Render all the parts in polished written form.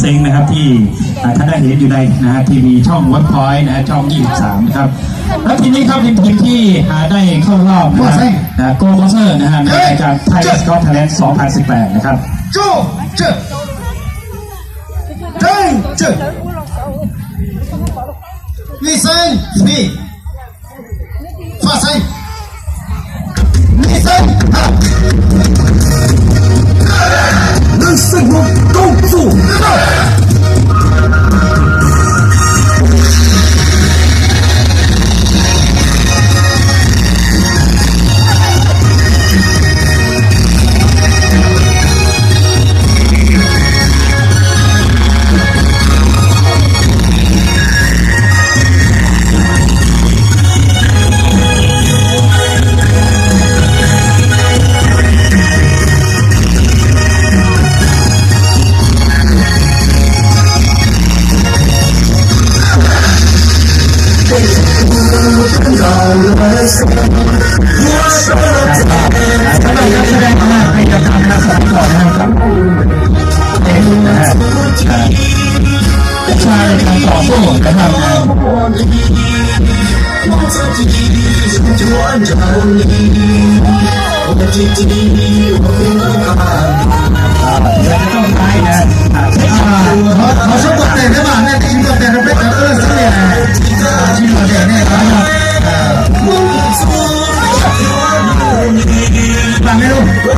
เซ็งนะครับที่ท่านได้เห็นอยู่ในทีวีช่องวัดพอยต์ช่อง23นะครับแล้วทีนี้ครับเป็นทีมที่ได้เข้ารอบโกลบอสเซอร์ในรายการไทยสกอตไทยแลนด์2018นะครับโจเจเดินเจลิเซนนี่ฟาเซนลิเซนฮะ能胜我高速ชาในการต่อสู้นะครับต้องใช้นะเขาชอบตกแต่งได้ป่ะเนี่ยชิ้นตกแต่งเราเป็นสักเนี่ยชิ้นตกแต่งเนี่ยครับฟังไม่รู้ก็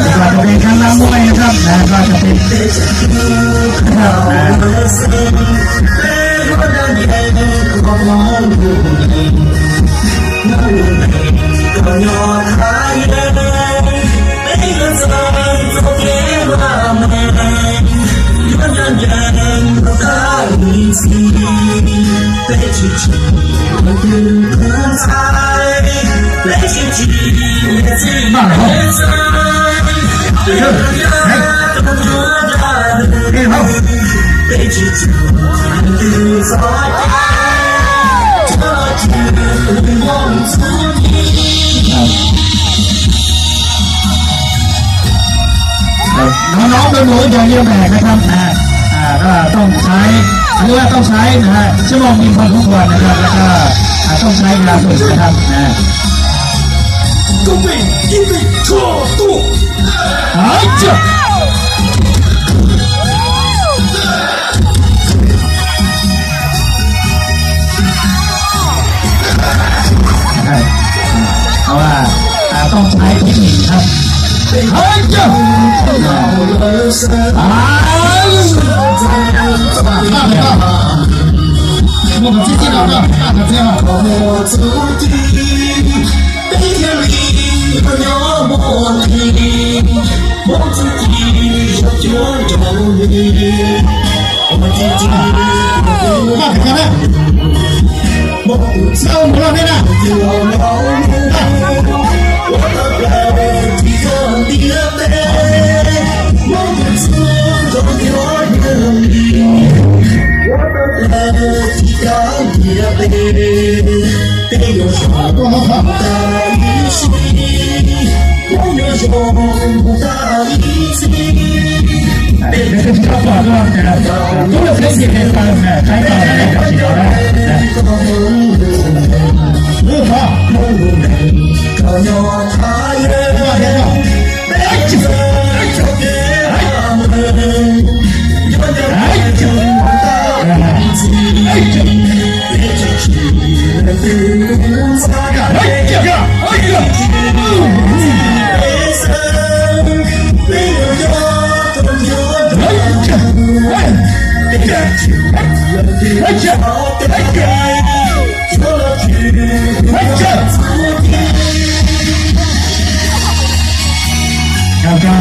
จะเป็นการล้างมวยนะครับก็จะเป็นน้องๆหนูๆอย่าเลี้ยงแบกนะครับก็ต้องใช้หรือว่าต้องใช้ชั่วโมงมีความทุกวันนะครับแล้วก็ต้องใช้เวลาฝึกนะครับ准备预备车动เจ้าเพราะว่าต้องใช้เทคนิคครับเจ้า我们最近聊聊，大家这样。每天里我要梦里，梦自己要就找你。我们自己那看看，梦想不了那个。我的爱提着你的背，梦自找你我的你。我的爱提着你的背，没有什么的一起，我有什么的一起。เป็นที่ชอบต่อรองนะครับทุกคนเคยเห็นการใช้ต่อในการที่เราได้เรื่องว่าเขายอมทายเลยไม่จะจะเกิดอะไรยังจะไม่จะตายสิไม่จะชีวิตเป็นสายเฮ้ยเจ้าเฮ้ยเจ้าไม่ยอมต้องยอม แล้วก็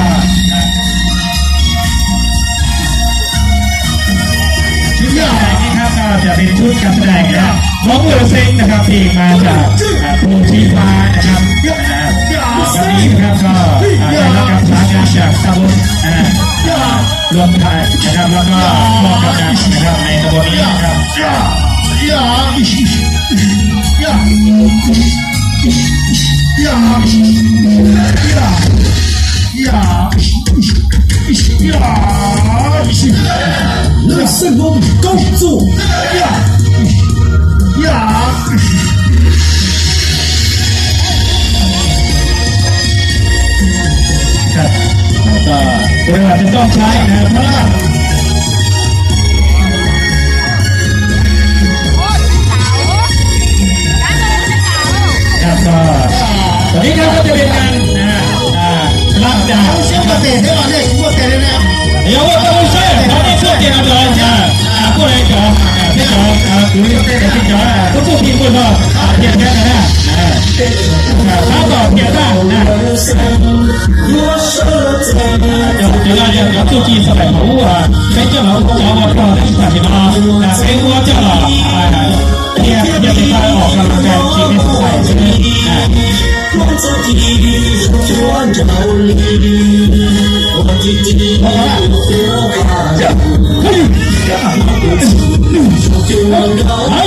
ชุดใหญ่นี่ครับก็จะเป็นชุดการแสดงนะครับของเรือเซ็งนะครับที่มาจากภูชีฟ้านะครับวันนี้นะครับก็ได้รับการช้างานจากตำบลรวมไทยนะครับแล้วก็มอบกำลังนะครับในตำบลนี้นะครับ圣公高速ครับแล้วก็บริวารจะต้องใช้นะครับเพราะว่าครับก็ตอนนี้ครับก็จะเป็นการรับดาวเสียงประเทศได้มาเนี่ยพูดกันเลยนะเดี๋ยวว่าต้องใช่ตอนนี้ช่วยเกี่ยวกับเราพูดอะไรก่อนพี่จอหรือพี่จอก็พูดทีมพูดว่าเพียงแค่นั้นนะถ้าตอบเพียงได้นะเดี๋ยวตัวจีนสมัยเขาว่าเป็นเจ้าเราจะเอาต่อที่ผ่านมาเป็นว่าเจ้าเราเนี่ยจะเป็นการออกกำลังกายชีวิตใส่ใช่ไหม我自己做着力，我自己不怕。哎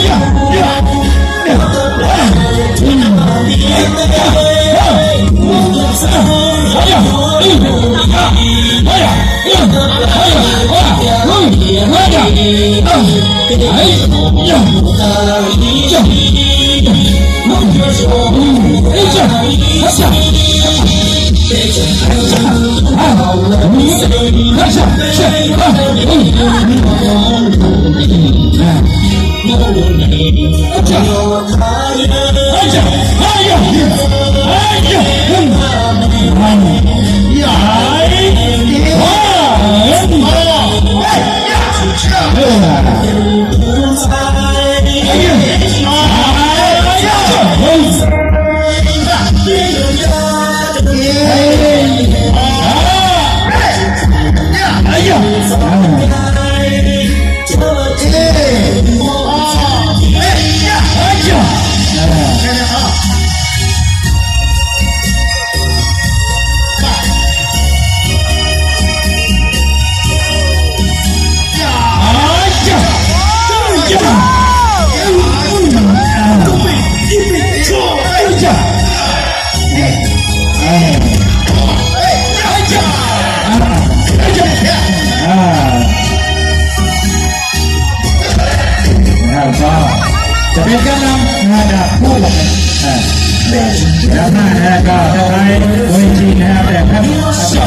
จะเป็นการนำจากผู้แล้วหน้าก็จะใช้โดยจีนนะครับแต่ครับ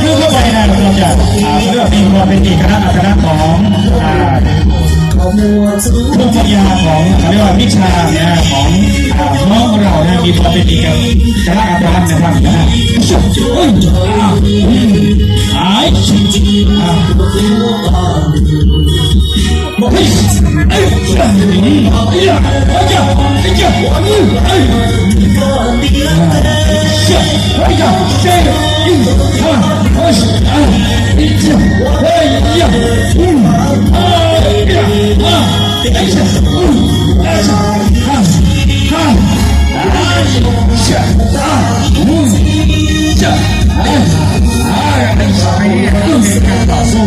เรื่องเข้าไปนะเราจะเรื่องมีความเป็นเอกลักษณ์ของภูมิปัญญาของเขาเรียกว่าวิชาของน้องเรานะมีความเป็นเอกลักษณ์นะครับหายต่อสู้